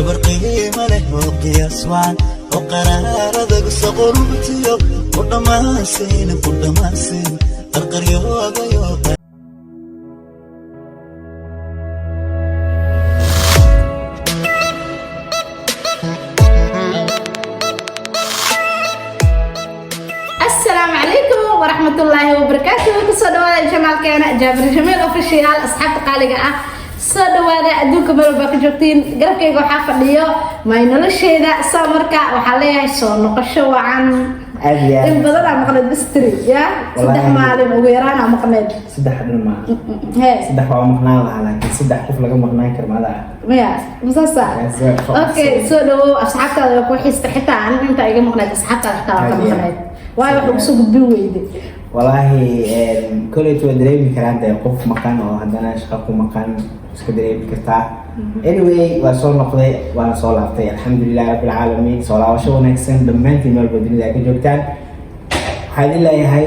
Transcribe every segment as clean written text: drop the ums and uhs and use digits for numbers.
gabar qiimo leh oo qiyaas wacan oo qaraarada saqorubtiyo ku dhammaansiin qarqaryoogayo ورحمة الله وبركاته. كسودوا جمال كان جابر جميل أوفيشيال أصحاب قالقة سودوا أدوك مربى كجوتين قرب كيجو حافظ اليوم ما ينولش هذا سامركا وحليه يسون نقشوا عن إن بدل عم قلد بستري يا صدق معلم ويرانا مقلد صدق ما هي صدق هو مقنع على كل صدق كيف لقى مقنع كرمالا يا مساسا أوكي سودوا أصحابك لو حس حتى عن أنت أيجي مقلد أصحابك حتى مقلد واي waxu soo gudbin weyday wallahi kulay to dareemi karaan qof maqan oo hadana shaqo ku maqan iska dareemi kartaa anyway waa soo noqday waa soo laabtay alxamdulillah rabbil alamin soo laabasho wanaagsan dhamaantiin meel badnida ka joogtaan waxaan ilaahay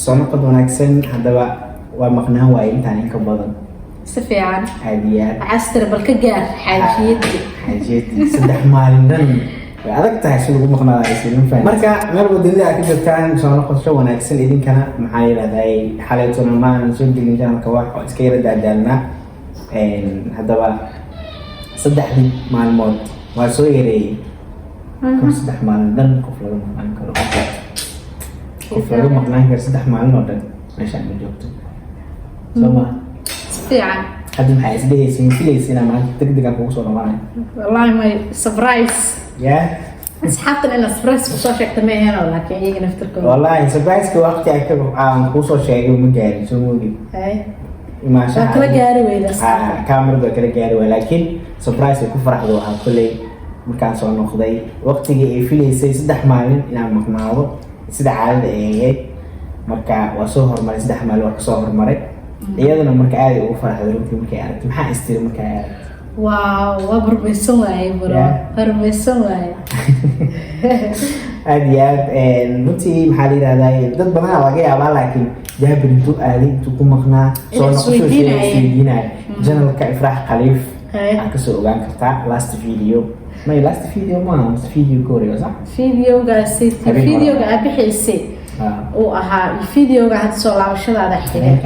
soo noqod wanaagsan hadaba waa maqnaan waay intaan in ka badan si fiican hadiyaad astar bal ka gaar xaajiyadii saddex maalin dhan adag tahay si lagu maqnaado isla faan marka meel wadada ka joogtaan soo noqosho wanaagsan idinkana maxaa yiraahday xalaytuna maan soo digin janalka wax iska yara daadaalna hadaba saddexdii maalmood waa soo yareeyay saddex maalin dhan qof lagu maqnaan karo qof lagu maqnaan karo saddex maalin oo dhan meeshaan ma joogto soma fiican hadda maxay isdhehaysiin filaysiina maanta degdeg aan kugu soo dhamaan wallahi my surprise يا أصحابنا إن سبرايز وصار شيء تمام هنا ولكن يجي نفتكر والله سبرايز كوقت أكتر كوسو شيء يوم جاري شو مودي ما شاء الله كلا جاري ولا كاميرا بكرة جاري ولكن سبرايز يكون فرح دوها كل مكان صار نخدي وقت يجي في لي سيد حمالين إلى مقنعه سيد عاد إيه مركا وصهر مرة سيد حمال وصهر مرة إيادنا مركا عاد وفرح دروتي مركا عاد محا استير مركا عاد واو وبرميسون واي برو برميسون واي أديات نتي محلي هذا ضد بنا واقعي على لكن جاب انتو آلي انتو كم مقنع صار نقصو شيء سويدينا جنرال كإفراح خليف أكسر أوغان كرتا لاست فيديو ما لاست فيديو ما فيديو كوريو صح؟ فيديو قاسيت فيديو قاعد بحسي وأها الفيديو قاعد صار عشان هذا حكي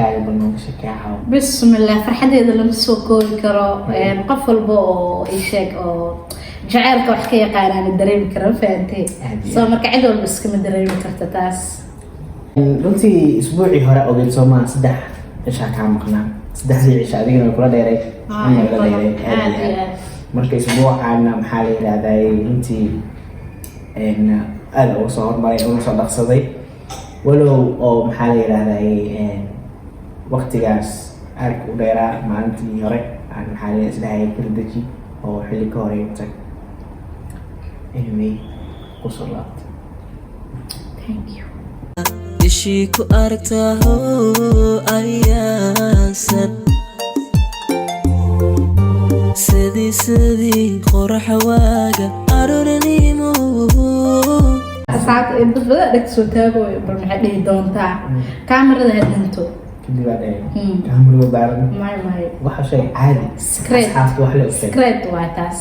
بسم الله فرحتي إذا لم تسوقوا كرو قفل بو إيشك أو جعلك وحكي قارن الدريم كرو فأنتي صار مركعد ولا بس كم الدريم كرتتاس runtii isbuucii hore ogeyd Soomaa saddex cisha ka maqnaa saddexdii cisha adigana kula dheeray markay isbuucaana maxaa la yiraahdaa runtii aad uga soo hormaray uga soo dhaqsaday walow oo maxaa la yiraahdaa waqtigaas aad u dheeraa maalintii hore aan maxaa la isdhahay kala deji oo xilli ka hore tag anyway ku soo laabtay thank you ishii ku aragtaho ayaasan sidii qorax waaga aroornimo saacad inta badan dhig soo taago bal maxay dhihi doontaa kaamirada hadinto kadib aad kaamirada daaran may waxa shay caadi asxaabta wax la ogtahay secret waa taas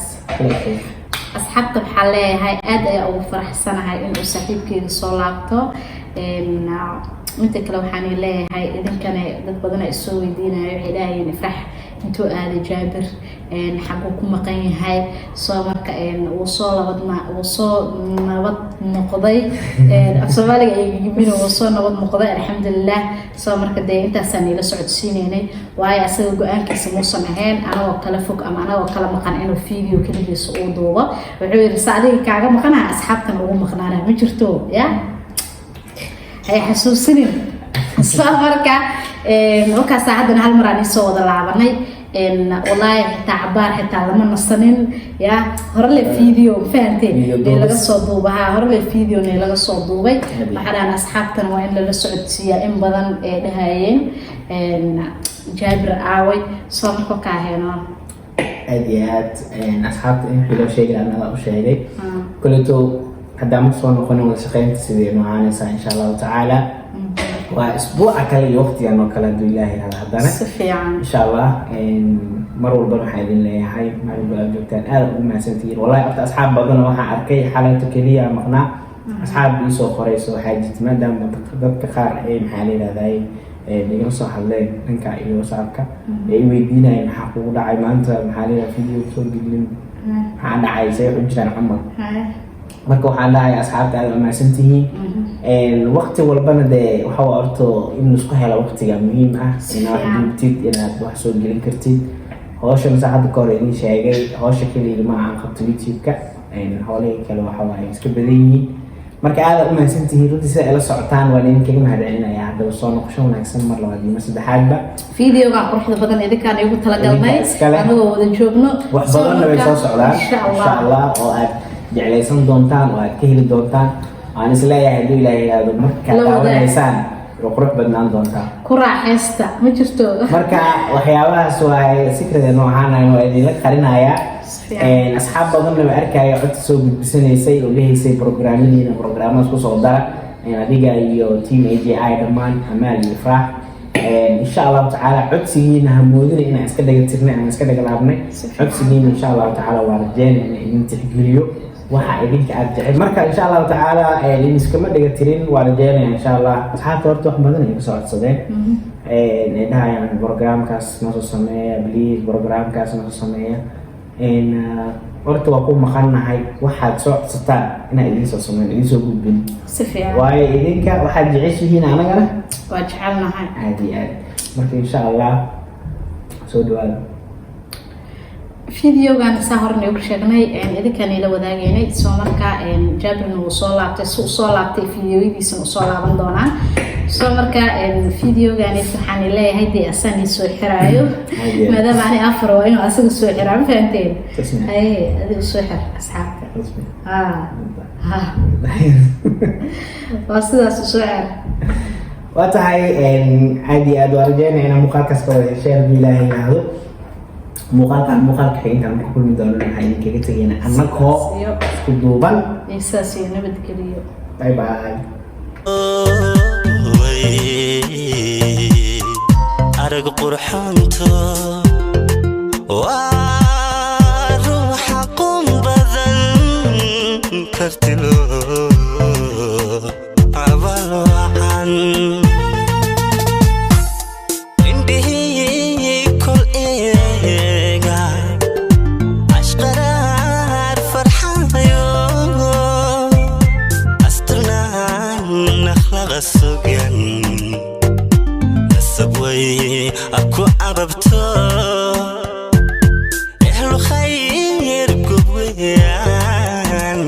asxaabta waxaa leeyahay aad ayaa ugu faraxsanahay inuu saaxiibkeeda soo laabto inta kale waxaan leeyahay idinkana dad badan ay soo weydiinayo waxay leeyihiin ifrax intuu aaday jaabir xaguu ku maqan yahay soo marka uu soo nabad noqday afsoomaaliga ay yimina uu soo nabad noqday alxamdulilah soo marka dee intaasaan ila socodsiinaynay waayo asaga go-aankiisa muusan ahayn anagoo kala fog ama anagoo kala maqan inuu video keligiisa uu duubo wuxuu yidhi sa adiga kaaga maqanaha asxaabtan ugu maqnaana ma jirto ya hay xasuusinin soo marka وكاس عندنا هالمرة نسوا وضع لعبني إن والله حتى عبار حتى لما نصنين يا هرلي فيديو فانتي اللي قصوا ضوبها هرلي فيديو اللي قصوا ضوبي محنا أصحابنا وين للسعودية إن بدن دهاين إن جابر عاوي صار كاهنا أديات أصحاب حلو شيء أنا لا أشيء كلتو قدام صون وخنوا شقين تسوي معانا إن شاء الله تعالى وأسبوع كل وقت يعني وكلا دو الله هذا هذانا إن شاء الله mar walba waxaan idin leeyahay mar walba aad joogtaan aad ugu mahadsantihiin wallahi horta asxaab badan waxaan arkay xalayto keliya maqnaa asxaab ii soo qorayso waxaa jirta maadaama dadka qaar ay maxaa la yidhahday igala soo hadleen dhanka iyo whatsappka ay weydiinayeen maxaa kugu dhacay maanta maxaa la yidhahda video soo gelin maxaa dhacay say u jiraan camal marka waxaan dhahay asxaabta aad mahadsantihiin waqti walbana dee waxa horto in isku helo waqtiga muhiim ah inaad duubtid inaad wax soo gelin kartid hawshan saacada ka hor idin sheegay hawsha kaliya ma aan qabto youtube-ka hawlaha kale waxa waaye iska badan yihiin marka aad u mahadsantihiin runtii sida ay la socotaan waan idinkaga mahadcelinayaa haddaba soo noqosho wanaagsan mar labaad iyo mar saddexaadba videoga quruxda badan idinkaan igu talagalnay anagoo wada joogno wax badanna way soo socdaan insha allah oo aad jeclaysan doontaan oo aad ka heli doontaan aan isleeyahay hadduu ilaahay yidhaahdo marka daawanaysaan qurux badnaan doontaa ku raaxaysta ma jirto marka waxyaabahaas waa secret noocan ah oo idinla qarinayaa asxaab badanna ma arkaayo cod soo gudbisanaysay oo leeyahay programmadas ku soo dara adiga iyo team AJI dhammaan Amaal iyo Farah insha Allah ta'ala codsigiina hamoodina inaan iska dhaga tirnay ama iska dhaga laabnay codsigiina insha Allah ta'ala waa rajaynaa in tixgeliyo waxa idinka aad jecel marka insha Allah ta'ala in iskama dhaga tirin waa rajaynaa insha Allah asxaabta horta wax badan ay soo codsadeen dhahayan programkaas noo soo sameeya please programkaas noo soo sameeya horta waa ku maqannahay waxaad soo codsataan inaan idin soo sameyn idin soo gudbin si fiican waayo idinka waxaad jeceshihiin anagana waa jecelnahay aad iyo aad marka insha Allah soo dhawaada videogan saa horna ugu sheegnay idinkaan ila wadaagaynay soo markaa Jabrin uu soo laabtay videoyadiisa uu soo laaban doonaa soo markaa videogan waxaan leeyahay dee asani soo xiraayo maadaama ani afar waa inuu asaga soo xiraa ma fahanteen adiga soo xir asxaabta waa sidaas soo xir waa tahay aad iyo aad waa rajaynaa inaan muuqaalkaas ka wada heshaan ilaahay yidhaahdo muuqaalka xigeentaan ku kulmi doono waxaa idinkaga tegaynaa annagoo isku duuban isaas iyo nabadgeliyo bye bye arag qurxanto waa ruuxa qum badan kartilo abal wacan aku ababto ehlu khayr gubyan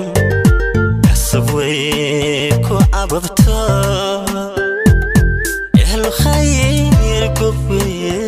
asabway ku ababto ehlu khayr gubyan